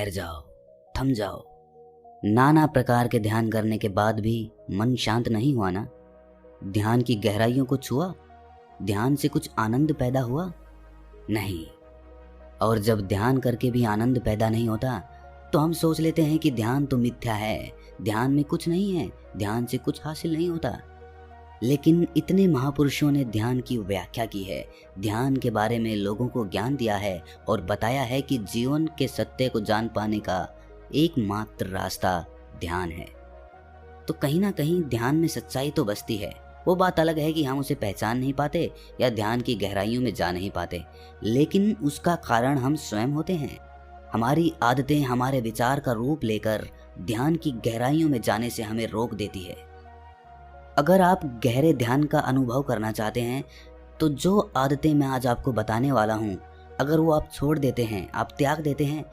ठहर जाओ, थम जाओ। नाना प्रकार के ध्यान करने के बाद भी मन शांत नहीं हुआ ना? ध्यान की गहराइयों को छुआ? ध्यान से कुछ आनंद पैदा हुआ? नहीं। और जब ध्यान करके भी आनंद पैदा नहीं होता तो हम सोच लेते हैं कि ध्यान तो मिथ्या है, ध्यान में कुछ नहीं है, ध्यान से कुछ हासिल नहीं होता। लेकिन इतने महापुरुषों ने ध्यान की व्याख्या की है, ध्यान के बारे में लोगों को ज्ञान दिया है और बताया है कि जीवन के सत्य को जान पाने का एकमात्र रास्ता ध्यान है। तो कहीं ना कहीं ध्यान में सच्चाई तो बसती है। वो बात अलग है कि हम उसे पहचान नहीं पाते या ध्यान की गहराइयों में जा नहीं पाते, लेकिन उसका कारण हम स्वयं होते हैं। हमारी आदतें हमारे विचार का रूप लेकर ध्यान की गहराइयों में जाने से हमें रोक देती है। अगर आप गहरे ध्यान का अनुभव करना चाहते हैं तो जो आदतें मैं आज आपको बताने वाला हूँ, अगर वो आप छोड़ देते हैं, आप त्याग देते हैं,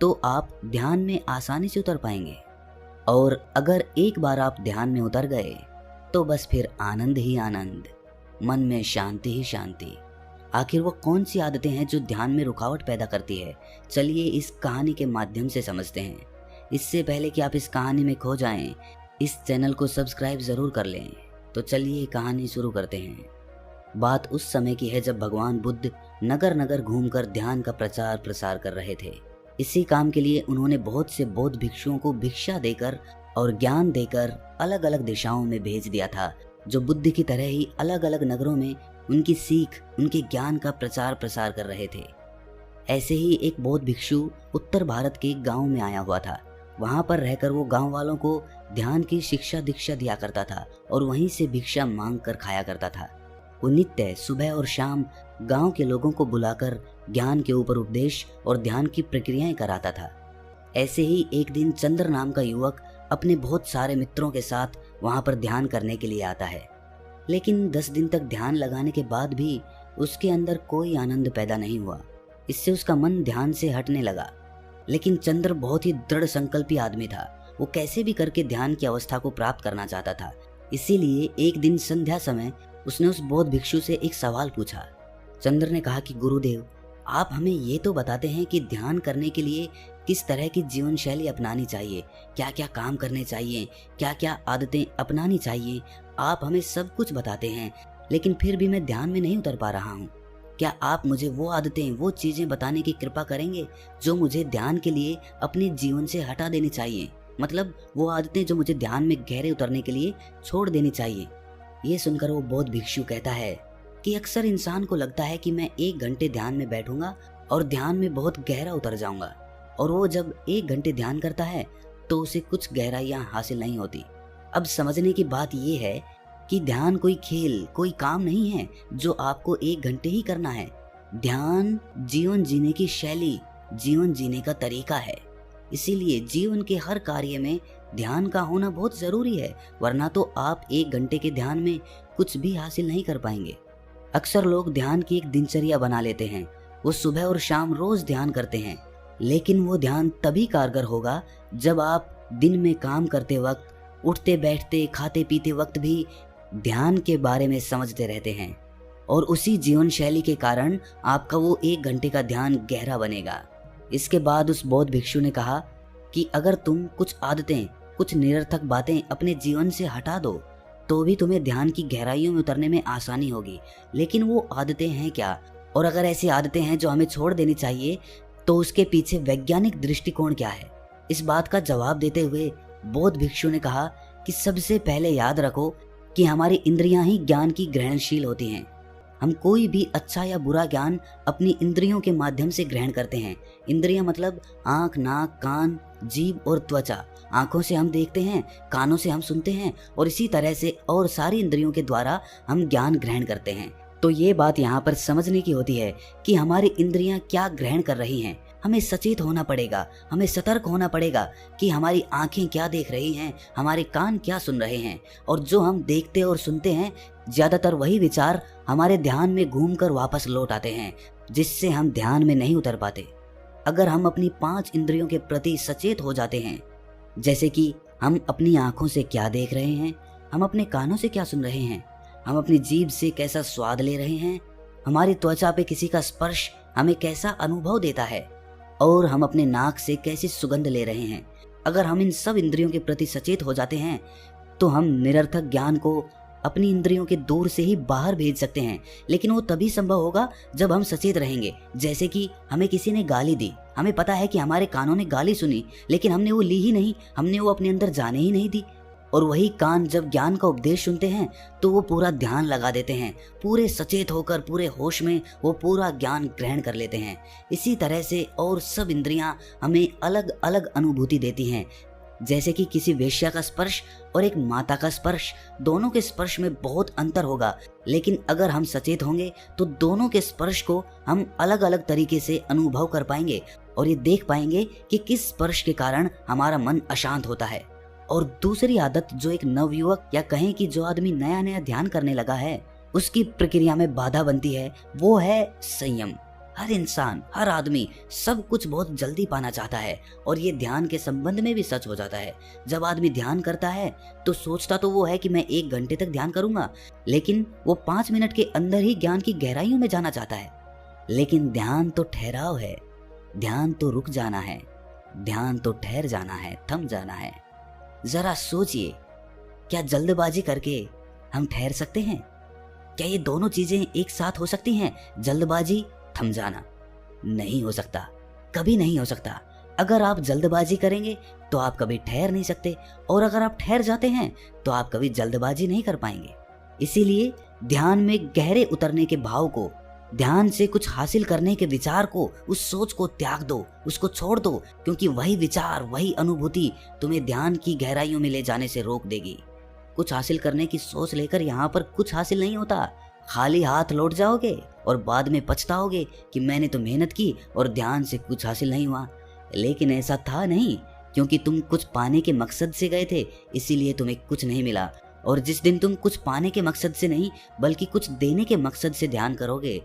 तो आप ध्यान में आसानी से उतर पाएंगे। और अगर एक बार आप ध्यान में उतर गए तो बस फिर आनंद ही आनंद, मन में शांति ही शांति। आखिर वो कौन सी आदतें हैं जो ध्यान में रुकावट पैदा करती है? चलिए इस कहानी के माध्यम से समझते हैं। इससे पहले कि आप इस कहानी में खो जाएं, इस चैनल को सब्सक्राइब जरूर कर लें। तो चलिए कहानी शुरू करते हैं। बात उस समय की है जब भगवान बुद्ध नगर नगर घूमकर ध्यान का प्रचार प्रसार कर रहे थे। इसी काम के लिए उन्होंने बहुत से बौद्ध भिक्षुओं को भिक्षा देकर और ज्ञान देकर अलग अलग दिशाओं में भेज दिया था, जो बुद्ध की तरह ही अलग अलग नगरों में उनकी सीख, उनके ज्ञान का प्रचार प्रसार कर रहे थे। ऐसे ही एक बौद्ध भिक्षु उत्तर भारत के एक गांव में आया हुआ था। वहां पर रहकर वो गांव वालों को ध्यान की शिक्षा दीक्षा दिया करता था और वहीं से भिक्षा मांग कर खाया करता था। वो नित्य सुबह और शाम गांव के लोगों को बुलाकर ज्ञान के ऊपर उपदेश और ध्यान की प्रक्रियाएं कराता था। ऐसे ही एक दिन चंद्र नाम का युवक अपने बहुत सारे मित्रों के साथ वहां पर ध्यान करने के लिए आता है। लेकिन 10 दिन तक ध्यान लगाने के बाद भी उसके अंदर कोई आनंद पैदा नहीं हुआ। इससे उसका मन ध्यान से हटने लगा। लेकिन चंद्र बहुत ही दृढ़ संकल्पी आदमी था। वो कैसे भी करके ध्यान की अवस्था को प्राप्त करना चाहता था। इसीलिए एक दिन संध्या समय उसने उस बौद्ध भिक्षु से एक सवाल पूछा। चंद्र ने कहा कि गुरुदेव, आप हमें ये तो बताते हैं कि ध्यान करने के लिए किस तरह की जीवन शैली अपनानी चाहिए, क्या क्या काम करने चाहिए, क्या क्या आदतें अपनानी चाहिए, आप हमें सब कुछ बताते हैं, लेकिन फिर भी मैं ध्यान में नहीं उतर पा रहा हूँ। क्या आप मुझे वो आदतें, वो चीजें बताने की कृपा करेंगे जो मुझे ध्यान के लिए अपने जीवन से हटा देनी चाहिए? मतलब वो आदतें जो मुझे ध्यान में गहरे उतरने के लिए छोड़ देनी चाहिए। ये सुनकर वो बौद्ध भिक्षु कहता है कि अक्सर इंसान को लगता है कि मैं 1 घंटे ध्यान में बैठूंगा और ध्यान में बहुत गहरा उतर जाऊंगा, और वो जब 1 घंटे ध्यान करता है तो उसे कुछ गहराइयां हासिल नहीं होती। अब समझने की बात ये है कि ध्यान कोई खेल, कोई काम नहीं है जो आपको 1 घंटे ही करना है। ध्यान जीवन जीने की शैली, जीवन जीने का तरीका है। इसीलिए जीवन के हर कार्य में ध्यान का होना बहुत जरूरी है, वरना तो आप 1 घंटे के ध्यान में कुछ भी हासिल नहीं कर पाएंगे। अक्सर लोग ध्यान की एक दिनचर्या बना लेते हैं। वो सुबह और शाम रोज ध्यान करते हैं, लेकिन वो ध्यान तभी कारगर होगा जब आप दिन में काम करते वक्त, उठते बैठते, खाते पीते वक्त भी ध्यान के बारे में समझते रहते हैं। और उसी जीवन शैली के कारण आपका वो 1 घंटे का ध्यान गहरा बनेगा। इसके बाद उस बौद्ध भिक्षु ने कहा कि अगर तुम कुछ आदतें, कुछ निरर्थक बातें अपने जीवन से हटा दो तो भी तुम्हें ध्यान की गहराइयों में उतरने में आसानी होगी। लेकिन वो आदतें हैं क्या? और अगर ऐसी आदतें हैं जो हमें छोड़ देनी चाहिए तो उसके पीछे वैज्ञानिक दृष्टिकोण क्या है? इस बात का जवाब देते हुए बौद्ध भिक्षु ने कहा कि सबसे पहले याद रखो कि हमारी इंद्रियां ही ज्ञान की ग्रहणशील होती हैं। हम कोई भी अच्छा या बुरा ज्ञान अपनी इंद्रियों के माध्यम से ग्रहण करते हैं। इंद्रियां मतलब आंख, नाक, कान, जीभ और त्वचा। आंखों से हम देखते हैं, कानों से हम सुनते हैं, और इसी तरह से और सारी इंद्रियों के द्वारा हम ज्ञान ग्रहण करते हैं। तो ये बात यहाँ पर समझने की होती है कि हमारी इंद्रियां क्या ग्रहण कर रही हैं। हमें सचेत होना पड़ेगा, हमें सतर्क होना पड़ेगा कि हमारी आंखें क्या देख रही हैं, हमारे कान क्या सुन रहे हैं। और जो हम देखते और सुनते हैं, ज्यादातर वही विचार हमारे ध्यान में घूमकर वापस लौट आते हैं, जिससे हम ध्यान में नहीं उतर पाते। अगर हम अपनी 5 इंद्रियों के प्रति सचेत हो जाते हैं, जैसे कि हम अपनी आंखों से क्या देख रहे हैं, हम अपने कानों से क्या सुन रहे हैं, हम अपनी जीभ से कैसा स्वाद ले रहे हैं, हमारी त्वचा पे किसी का स्पर्श हमें कैसा अनुभव देता है, और हम अपने नाक से कैसी सुगंध ले रहे हैं। अगर हम इन सब इंद्रियों के प्रति सचेत हो जाते हैं तो हम निरर्थक ज्ञान को अपनी इंद्रियों के दूर से ही बाहर भेज सकते हैं। लेकिन वो तभी संभव होगा जब हम सचेत रहेंगे। जैसे कि हमें किसी ने गाली दी, हमें पता है कि हमारे कानों ने गाली सुनी, लेकिन हमने वो ली ही नहीं, हमने वो अपने अंदर जाने ही नहीं दी। और वही कान जब ज्ञान का उपदेश सुनते हैं तो वो पूरा ध्यान लगा देते हैं, पूरे सचेत होकर पूरे होश में वो पूरा ज्ञान ग्रहण कर लेते हैं। इसी तरह से और सब इंद्रियां हमें अलग अलग अनुभूति देती हैं। जैसे कि किसी वेश्या का स्पर्श और एक माता का स्पर्श, दोनों के स्पर्श में बहुत अंतर होगा, लेकिन अगर हम सचेत होंगे तो दोनों के स्पर्श को हम अलग अलग तरीके से अनुभव कर पाएंगे और ये देख पाएंगे कि किस स्पर्श के कारण हमारा मन अशांत होता है। और दूसरी आदत जो एक नवयुवक या कहें कि जो आदमी नया नया ध्यान करने लगा है उसकी प्रक्रिया में बाधा बनती है, वो है संयम। हर इंसान, हर आदमी सब कुछ बहुत जल्दी पाना चाहता है और ये ध्यान के संबंध में भी सच हो जाता है। जब आदमी ध्यान करता है तो सोचता तो वो है कि मैं 1 घंटे तक ध्यान करूंगा, लेकिन वो 5 मिनट के अंदर ही ज्ञान की गहराइयों में जाना चाहता है। लेकिन ध्यान तो ठहराव है, ध्यान तो रुक जाना है, ध्यान तो ठहर जाना है, थम जाना है। जरा सोचिए, क्या जल्दबाजी करके हम ठहर सकते हैं? क्या ये दोनों चीजें एक साथ हो सकती हैं? जल्दबाजी, थम जाना? नहीं हो सकता, कभी नहीं हो सकता। अगर आप जल्दबाजी करेंगे तो आप कभी ठहर नहीं सकते, और अगर आप ठहर जाते हैं तो आप कभी जल्दबाजी नहीं कर पाएंगे। इसीलिए ध्यान में गहरे उतरने के भाव को, ध्यान से कुछ हासिल करने के विचार को, उस सोच को त्याग दो, उसको छोड़ दो, क्योंकि वही विचार, वही अनुभूति तुम्हें ध्यान की गहराइयों में ले जाने से रोक देगी। कुछ हासिल करने की सोच लेकर यहाँ पर कुछ हासिल नहीं होता। खाली हाथ लौट जाओगे और बाद में पछताओगे कि मैंने तो मेहनत की और ध्यान से कुछ हासिल नहीं हुआ। लेकिन ऐसा था नहीं, क्योंकि तुम कुछ पाने के मकसद से गए थे, इसीलिए तुम्हें कुछ नहीं मिला। और जिस दिन तुम कुछ पाने के मकसद से नहीं बल्कि कुछ देने के मकसद से ध्यान करोगे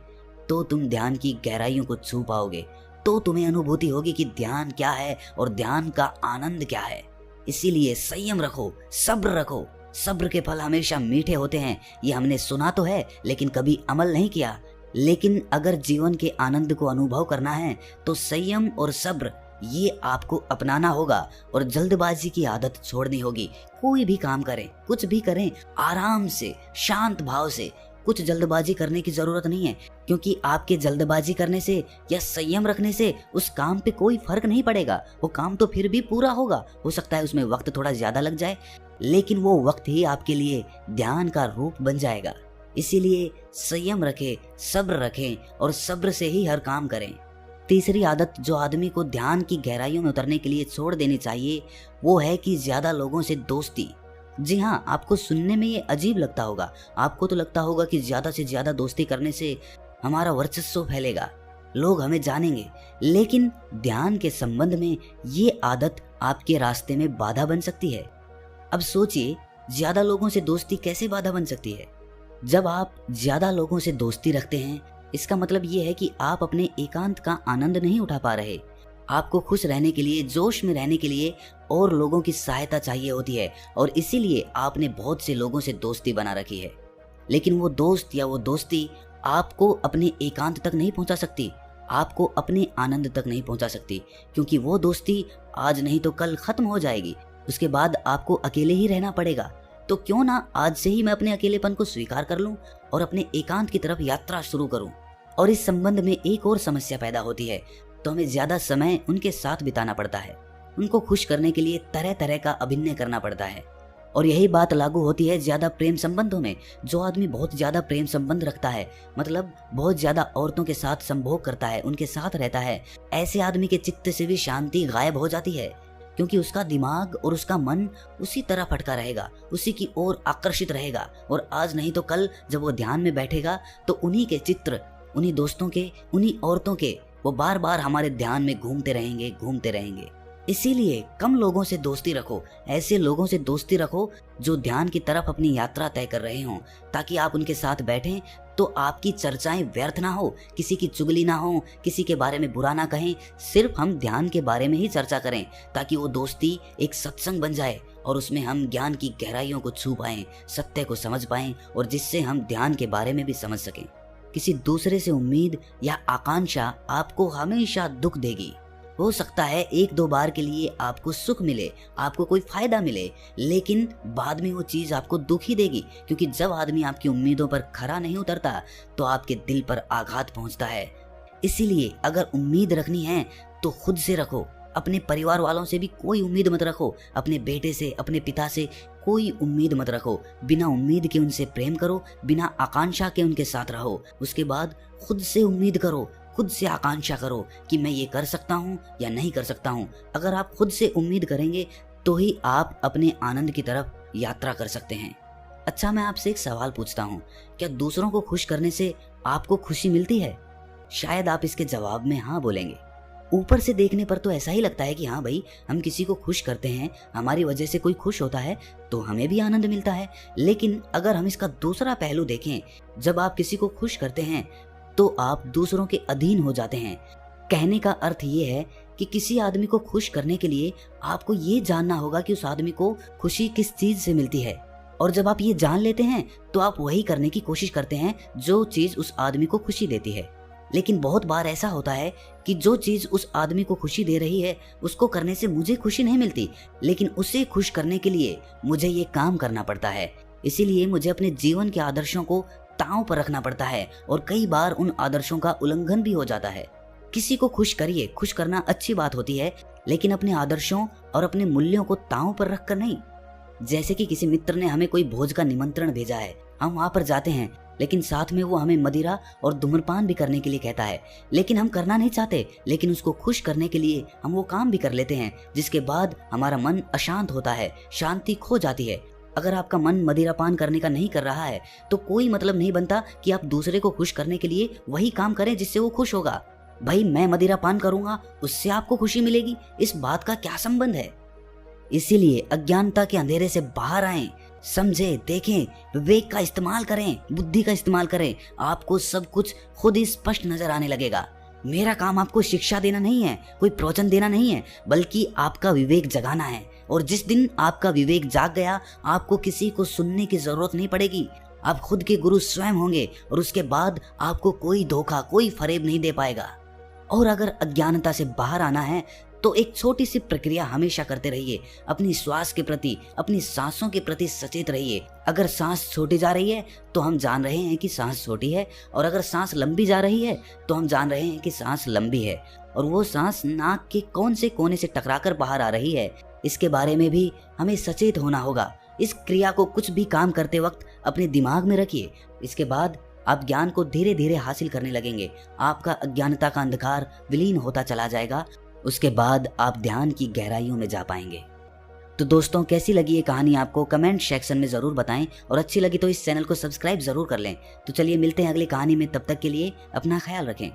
तो तुम ध्यान की गहराइयों को छू पाओगे, तो तुम्हें अनुभूति होगी कि ध्यान क्या है और ध्यान का आनंद क्या है। इसीलिए संयम रखो, सब्र रखो। सब्र के फल हमेशा मीठे होते हैं, ये हमने सुना तो है लेकिन कभी अमल नहीं किया। लेकिन अगर जीवन के आनंद को अनुभव करना है तो संयम और सब्र ये आपको अपनाना होगा और जल्दबाजी की आदत छोड़नी होगी। कोई भी काम करें, कुछ भी करें, आराम से, शांत भाव से। कुछ जल्दबाजी करने की जरूरत नहीं है, क्योंकि आपके जल्दबाजी करने से या संयम रखने से उस काम पे कोई फर्क नहीं पड़ेगा। वो काम तो फिर भी पूरा होगा, हो सकता है उसमें वक्त थोड़ा ज्यादा लग जाए, लेकिन वो वक्त ही आपके लिए ध्यान का रूप बन जाएगा। इसीलिए संयम रखें, सब्र रखें और सब्र से ही हर काम करें। तीसरी आदत जो आदमी को ध्यान की गहराइयों में उतरने के लिए छोड़ देनी चाहिए वो है कि ज्यादा लोगों से दोस्ती। जी हाँ, आपको सुनने में ये अजीब लगता होगा, आपको तो लगता होगा कि ज्यादा से ज्यादा दोस्ती करने से हमारा वर्चस्व फैलेगा, लोग हमें जानेंगे। लेकिन ध्यान के संबंध में ये आदत आपके रास्ते में बाधा बन सकती है। अब सोचिए, ज्यादा लोगों से दोस्ती कैसे बाधा बन सकती है? जब आप ज्यादा लोगों से दोस्ती रखते हैं इसका मतलब ये है कि आप अपने एकांत का आनंद नहीं उठा पा रहे। आपको खुश रहने के लिए, जोश में रहने के लिए और लोगों की सहायता चाहिए होती है, और इसीलिए आपने बहुत से लोगों से दोस्ती बना रखी है। लेकिन वो दोस्त या वो दोस्ती आपको अपने एकांत तक नहीं पहुंचा सकती, आपको अपने आनंद तक नहीं पहुंचा सकती, क्योंकि वो दोस्ती आज नहीं तो कल खत्म हो जाएगी। उसके बाद आपको अकेले ही रहना पड़ेगा। तो क्यों ना आज से ही मैं अपने अकेलेपन को स्वीकार कर लूं और अपने एकांत की तरफ यात्रा शुरू करूं। और इस संबंध में एक और समस्या पैदा होती है, तो हमें ज्यादा समय उनके साथ बिताना पड़ता है। उनको खुश करने के लिए तरह तरह का अभिनय करना पड़ता है। और यही बात लागू होती है ज्यादा प्रेम संबंधों में। जो आदमी बहुत ज्यादा प्रेम संबंध रखता है, मतलब बहुत ज्यादा औरतों के साथ संभोग करता है, उनके साथ रहता है, ऐसे आदमी के चित्त से भी शांति गायब हो जाती है, क्योंकि उसका दिमाग और उसका मन उसी तरह फटका रहेगा, उसी की ओर आकर्षित रहेगा। और आज नहीं तो कल जब वो ध्यान में बैठेगा तो उन्हीं के चित्र, उन्हीं दोस्तों के, उन्हीं औरतों के वो बार बार हमारे ध्यान में घूमते रहेंगे। इसीलिए कम लोगों से दोस्ती रखो, ऐसे लोगों से दोस्ती रखो जो ध्यान की तरफ अपनी यात्रा तय कर रहे हों, ताकि आप उनके साथ बैठें तो आपकी चर्चाएं व्यर्थ ना हो, किसी की चुगली ना हो, किसी के बारे में बुरा ना कहें, सिर्फ हम ध्यान के बारे में ही चर्चा करें, ताकि वो दोस्ती एक सत्संग बन जाए और उसमें हम ज्ञान की गहराइयों को छू पाएं, सत्य को समझ पाएं, और जिससे हम ध्यान के बारे में भी समझ सकें। किसी दूसरे से उम्मीद या आकांक्षा आपको हमेशा दुख देगी। हो सकता है एक दो बार के लिए आपको सुख मिले, आपको कोई फायदा मिले, लेकिन बाद में वो चीज आपको दुख ही देगी, क्योंकि जब आदमी आपकी उम्मीदों पर खरा नहीं उतरता तो आपके दिल पर आघात पहुंचता है। इसीलिए अगर उम्मीद रखनी है तो खुद से रखो, अपने परिवार वालों से भी कोई उम्मीद मत रखो, अपने बेटे से, अपने पिता से कोई उम्मीद मत रखो। बिना उम्मीद के उनसे प्रेम करो, बिना आकांक्षा के उनके साथ रहो। उसके बाद खुद से उम्मीद करो, खुद से आकांक्षा करो कि मैं ये कर सकता हूँ या नहीं कर सकता हूँ। अगर आप खुद से उम्मीद करेंगे तो ही आप अपने आनंद की तरफ यात्रा कर सकते हैं। अच्छा, मैं आपसे एक सवाल पूछता हूँ, क्या दूसरों को खुश करने से आपको खुशी मिलती है? शायद आप इसके जवाब में हाँ बोलेंगे। ऊपर से देखने पर तो ऐसा ही लगता है कि हाँ भाई, हम किसी को खुश करते हैं, हमारी वजह से कोई खुश होता है तो हमें भी आनंद मिलता है। लेकिन अगर हम इसका दूसरा पहलू देखें, जब आप किसी को खुश करते हैं तो आप दूसरों के अधीन हो जाते हैं। कहने का अर्थ ये है कि किसी आदमी को खुश करने के लिए आपको ये जानना होगा कि उस आदमी को खुशी किस चीज से मिलती है, और जब आप ये जान लेते हैं तो आप वही करने की कोशिश करते हैं जो चीज उस आदमी को खुशी देती है। लेकिन बहुत बार ऐसा होता है कि जो चीज उस आदमी को खुशी दे रही है उसको करने से मुझे खुशी नहीं मिलती, लेकिन उसे खुश करने के लिए मुझे ये काम करना पड़ता है। इसीलिए मुझे अपने जीवन के आदर्शों को ताव पर रखना पड़ता है और कई बार उन आदर्शों का उल्लंघन भी हो जाता है। किसी को खुश करिए, खुश करना अच्छी बात होती है, लेकिन अपने आदर्शों और अपने मूल्यों को ताव पर रखकर नहीं। जैसे कि किसी मित्र ने हमें कोई भोज का निमंत्रण भेजा है, हम वहां पर जाते हैं, लेकिन साथ में वो हमें मदिरा और धूम्रपान भी करने के लिए कहता है, लेकिन हम करना नहीं चाहते, लेकिन उसको खुश करने के लिए हम वो काम भी कर लेते हैं, जिसके बाद हमारा मन अशांत होता है, शांति खो जाती है। अगर आपका मन मदिरापान करने का नहीं कर रहा है तो कोई मतलब नहीं बनता कि आप दूसरे को खुश करने के लिए वही काम करें जिससे वो खुश होगा। भाई, मैं मदिरापान करूंगा, उससे आपको खुशी मिलेगी, इस बात का क्या संबंध है? इसीलिए अज्ञानता के अंधेरे से बाहर आएं, समझें, देखें, विवेक का इस्तेमाल करें, बुद्धि का इस्तेमाल करें, आपको सब कुछ खुद ही स्पष्ट नजर आने लगेगा। मेरा काम आपको शिक्षा देना नहीं है, कोई प्रवचन देना नहीं है, बल्कि आपका विवेक जगाना है। और जिस दिन आपका विवेक जाग गया, आपको किसी को सुनने की जरूरत नहीं पड़ेगी, आप खुद के गुरु स्वयं होंगे और उसके बाद आपको कोई धोखा, कोई फरेब नहीं दे पाएगा। और अगर अज्ञानता से बाहर आना है तो एक छोटी सी प्रक्रिया हमेशा करते रहिए। अपनी श्वास के प्रति, अपनी सांसों के प्रति सचेत रहिए। अगर सांस छोटी जा रही है तो हम जान रहे हैं कि सांस छोटी है, और अगर सांस लंबी जा रही है तो हम जान रहे हैं कि सांस लंबी है। और वो सांस नाक के कौन से कोने से टकराकर बाहर आ रही है, इसके बारे में भी हमें सचेत होना होगा। इस क्रिया को कुछ भी काम करते वक्त अपने दिमाग में रखिए। इसके बाद आप ज्ञान को धीरे धीरे हासिल करने लगेंगे। आपका अज्ञानता का अंधकार विलीन होता चला जाएगा। उसके बाद आप ध्यान की गहराइयों में जा पाएंगे। तो दोस्तों, कैसी लगी ये कहानी आपको कमेंट सेक्शन में जरूर बताएं, और अच्छी लगी तो इस चैनल को सब्सक्राइब जरूर कर लें। तो चलिए मिलते हैं अगली कहानी में, तब तक के लिए अपना ख्याल रखें।